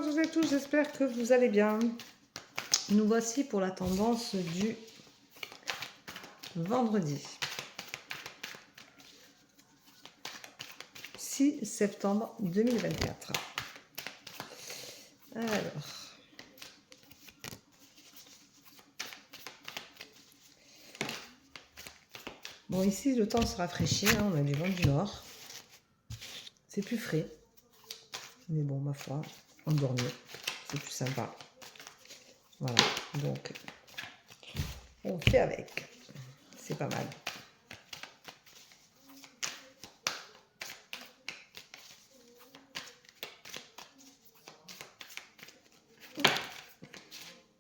Bonjour à toutes et à tous, j'espère que vous allez bien. Nous voici pour la tendance du vendredi 6 septembre 2024. Alors, bon, ici le temps se rafraîchit, hein, on a du vent du nord, c'est plus frais, mais bon, ma foi, on dort mieux, c'est plus sympa. Voilà, donc on fait avec, c'est pas mal.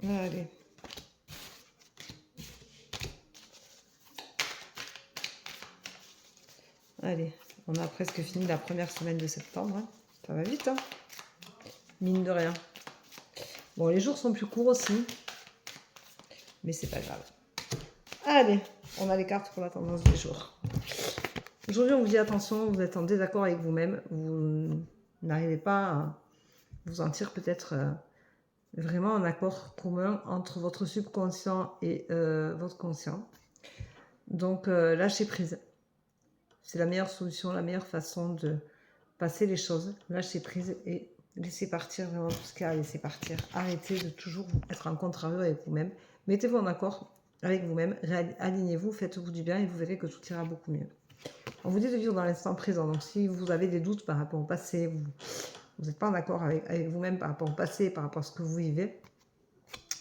Allez. Allez, on a presque fini la première semaine de septembre. Hein. Ça va vite, hein, mine de rien. Bon, les jours sont plus courts aussi, mais c'est pas grave. Allez, on a les cartes pour la tendance du jour. Aujourd'hui, on vous dit attention, vous êtes en désaccord avec vous-même, vous n'arrivez pas à vous sentir peut-être vraiment en accord commun entre votre subconscient et votre conscient. Donc, lâchez prise. C'est la meilleure solution, la meilleure façon de passer les choses. Lâchez prise et laissez partir vraiment tout ce qu'il y a à laisser partir. Arrêtez de toujours être en contrario avec vous-même. Mettez-vous en accord avec vous-même, alignez-vous, faites-vous du bien et vous verrez que tout ira beaucoup mieux. On vous dit de vivre dans l'instant présent. Donc si vous avez des doutes par rapport au passé, vous n'êtes pas en accord avec vous-même par rapport au passé, par rapport à ce que vous vivez,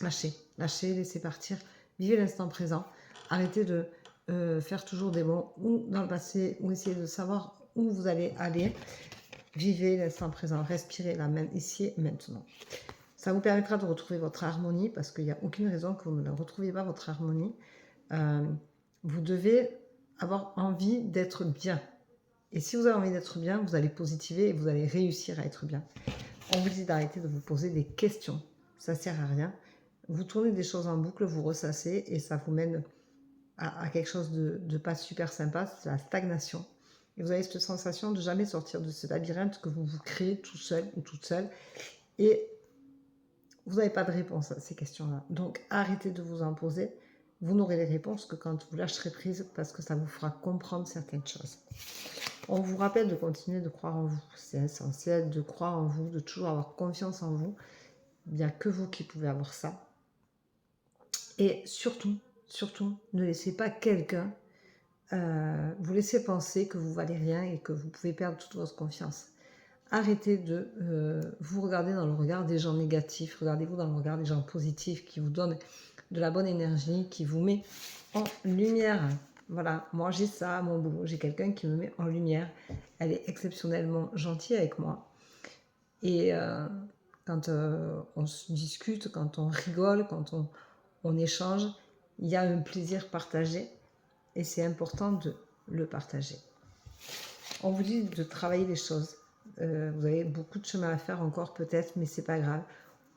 lâchez, laissez partir, vivez l'instant présent. Arrêtez de faire toujours des bons ou dans le passé, ou essayez de savoir où vous allez aller. Vivez l'instant présent, respirez la main ici et maintenant. Ça vous permettra de retrouver votre harmonie, parce qu'il n'y a aucune raison que vous ne retrouviez pas votre harmonie. Vous devez avoir envie d'être bien. Et si vous avez envie d'être bien, vous allez positiver et vous allez réussir à être bien. On vous dit d'arrêter de vous poser des questions. Ça ne sert à rien. Vous tournez des choses en boucle, vous ressassez et ça vous mène à quelque chose de pas super sympa, c'est la stagnation. Et vous avez cette sensation de jamais sortir de ce labyrinthe que vous vous créez tout seul ou toute seule. Et vous n'avez pas de réponse à ces questions-là. Donc arrêtez de vous en poser. Vous n'aurez les réponses que quand vous lâcherez prise parce que ça vous fera comprendre certaines choses. On vous rappelle de continuer de croire en vous. C'est essentiel de croire en vous, de toujours avoir confiance en vous. Il n'y a que vous qui pouvez avoir ça. Et surtout, ne laissez pas quelqu'un vous laisser penser que vous valez rien et que vous pouvez perdre toute votre confiance. Arrêtez de vous regarder dans le regard des gens négatifs. Regardez-vous dans le regard des gens positifs qui vous donnent de la bonne énergie, qui vous met en lumière. Voilà, moi j'ai ça à mon boulot. J'ai quelqu'un qui me met en lumière. Elle est exceptionnellement gentille avec moi. Et quand on se discute, quand on rigole, quand on échange, il y a un plaisir partagé. Et c'est important de le partager. On vous dit de travailler les choses. Vous avez beaucoup de chemin à faire encore peut-être, mais c'est pas grave.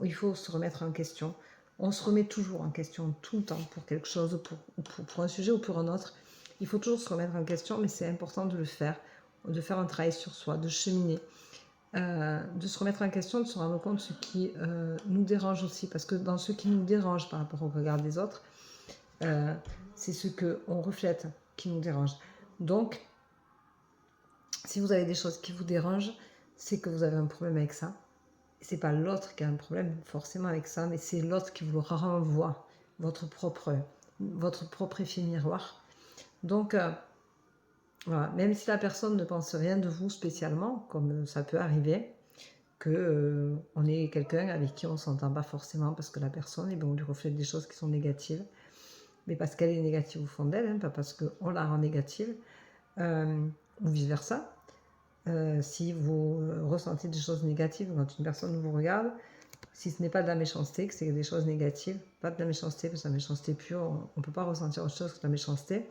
Il faut se remettre en question. On se remet toujours en question tout le temps pour quelque chose, pour un sujet ou pour un autre. Il faut toujours se remettre en question, mais c'est important de le faire, de faire un travail sur soi, de cheminer, de se remettre en question, de se rendre compte de ce qui nous dérange aussi. Parce que dans ce qui nous dérange par rapport au regard des autres, c'est ce qu'on reflète qui nous dérange. Donc, si vous avez des choses qui vous dérangent, c'est que vous avez un problème avec ça. C'est pas l'autre qui a un problème forcément avec ça, mais c'est l'autre qui vous le renvoie, votre propre effet miroir. Donc, voilà, même si la personne ne pense rien de vous spécialement, comme ça peut arriver, que on est quelqu'un avec qui on ne s'entend pas forcément parce que la personne, on lui reflète des choses qui sont négatives, mais parce qu'elle est négative au fond d'elle, hein, pas parce qu'on la rend négative, ou vice-versa. Si vous ressentez des choses négatives quand une personne vous regarde, si ce n'est pas de la méchanceté, que c'est des choses négatives, pas de la méchanceté, parce que la méchanceté pure, on ne peut pas ressentir autre chose que la méchanceté.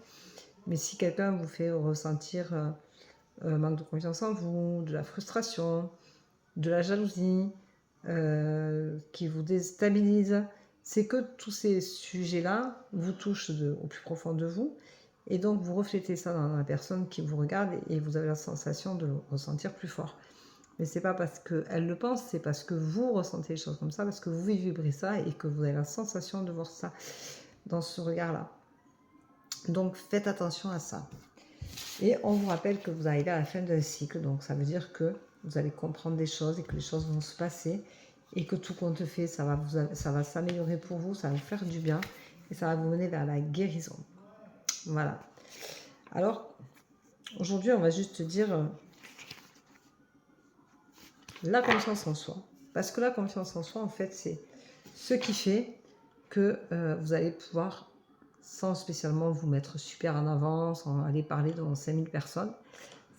Mais si quelqu'un vous fait ressentir un manque de confiance en vous, de la frustration, de la jalousie, qui vous déstabilise, c'est que tous ces sujets-là vous touchent au plus profond de vous. Et donc, vous reflétez ça dans la personne qui vous regarde et vous avez la sensation de le ressentir plus fort. Mais c'est pas parce qu'elle le pense, c'est parce que vous ressentez les choses comme ça, parce que vous vibrez ça et que vous avez la sensation de voir ça dans ce regard-là. Donc faites attention à ça. Et on vous rappelle que vous arrivez à la fin d'un cycle, donc ça veut dire que vous allez comprendre des choses et que les choses vont se passer et que tout compte fait, ça va s'améliorer pour vous, ça va vous faire du bien et ça va vous mener vers la guérison. Voilà. Alors, aujourd'hui, on va juste dire la confiance en soi. Parce que la confiance en soi, en fait, c'est ce qui fait que vous allez pouvoir, sans spécialement vous mettre super en avant, sans aller parler devant 5000 personnes,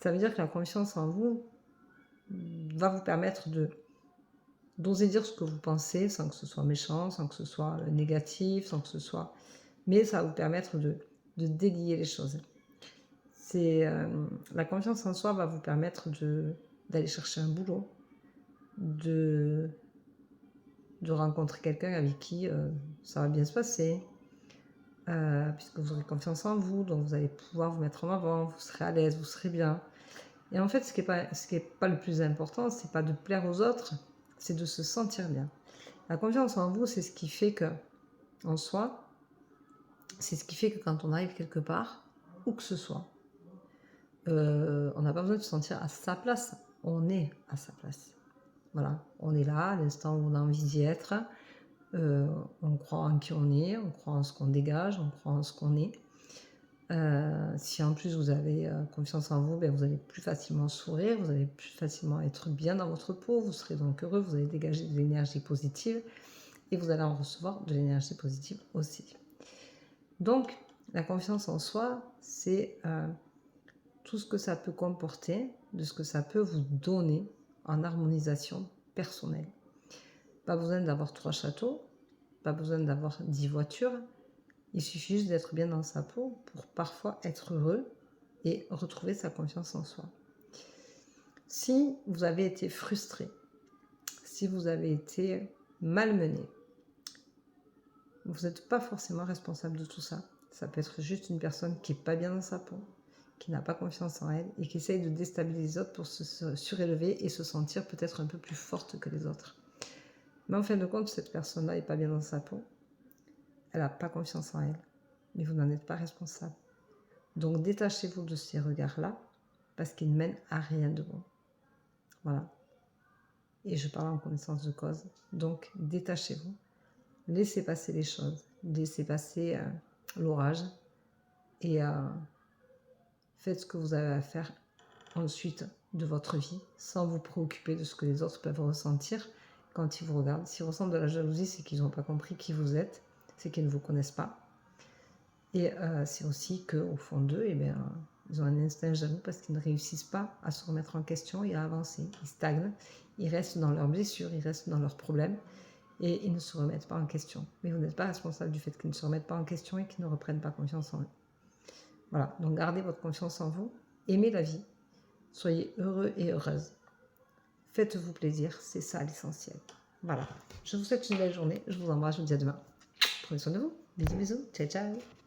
ça veut dire que la confiance en vous va vous permettre d'oser dire ce que vous pensez sans que ce soit méchant, sans que ce soit négatif, sans que ce soit... Mais ça va vous permettre de délier les choses. La confiance en soi va vous permettre d'aller chercher un boulot, de rencontrer quelqu'un avec qui ça va bien se passer, puisque vous aurez confiance en vous, donc vous allez pouvoir vous mettre en avant, vous serez à l'aise, vous serez bien. Et en fait, ce qui est pas le plus important, c'est pas de plaire aux autres, c'est de se sentir bien. La confiance en vous, c'est ce qui fait que, en soi, c'est ce qui fait que quand on arrive quelque part, où que ce soit, on n'a pas besoin de se sentir à sa place, on est à sa place. Voilà, on est là, à l'instant où on a envie d'y être, on croit en qui on est, on croit en ce qu'on dégage, on croit en ce qu'on est. Si en plus vous avez confiance en vous, ben vous allez plus facilement sourire, vous allez plus facilement être bien dans votre peau, vous serez donc heureux, vous allez dégager de l'énergie positive et vous allez en recevoir de l'énergie positive aussi. Donc, la confiance en soi, c'est tout ce que ça peut comporter, de ce que ça peut vous donner en harmonisation personnelle. Pas besoin d'avoir 3 châteaux, pas besoin d'avoir 10 voitures, il suffit juste d'être bien dans sa peau pour parfois être heureux et retrouver sa confiance en soi. Si vous avez été frustré, si vous avez été malmené, vous n'êtes pas forcément responsable de tout ça. Ça peut être juste une personne qui n'est pas bien dans sa peau, qui n'a pas confiance en elle et qui essaye de déstabiliser les autres pour se surélever et se sentir peut-être un peu plus forte que les autres. Mais en fin de compte, cette personne-là n'est pas bien dans sa peau. Elle n'a pas confiance en elle. Mais vous n'en êtes pas responsable. Donc détachez-vous de ces regards-là parce qu'ils ne mènent à rien de bon. Voilà. Et je parle en connaissance de cause. Donc détachez-vous. Laissez passer les choses. Laissez passer l'orage. Et faites ce que vous avez à faire ensuite de votre vie sans vous préoccuper de ce que les autres peuvent ressentir quand ils vous regardent. S'ils ressentent de la jalousie, c'est qu'ils n'ont pas compris qui vous êtes. C'est qu'ils ne vous connaissent pas. Et c'est aussi qu'au fond d'eux, ils ont un instinct jaloux parce qu'ils ne réussissent pas à se remettre en question et à avancer. Ils stagnent, ils restent dans leurs blessures, ils restent dans leurs problèmes et ils ne se remettent pas en question. Mais vous n'êtes pas responsable du fait qu'ils ne se remettent pas en question et qu'ils ne reprennent pas confiance en eux. Voilà, donc gardez votre confiance en vous, aimez la vie, soyez heureux et heureuse. Faites-vous plaisir, c'est ça l'essentiel. Voilà, je vous souhaite une belle journée, je vous embrasse, je vous dis à demain. Prenez soin de vous, bisous bisous, ciao ciao.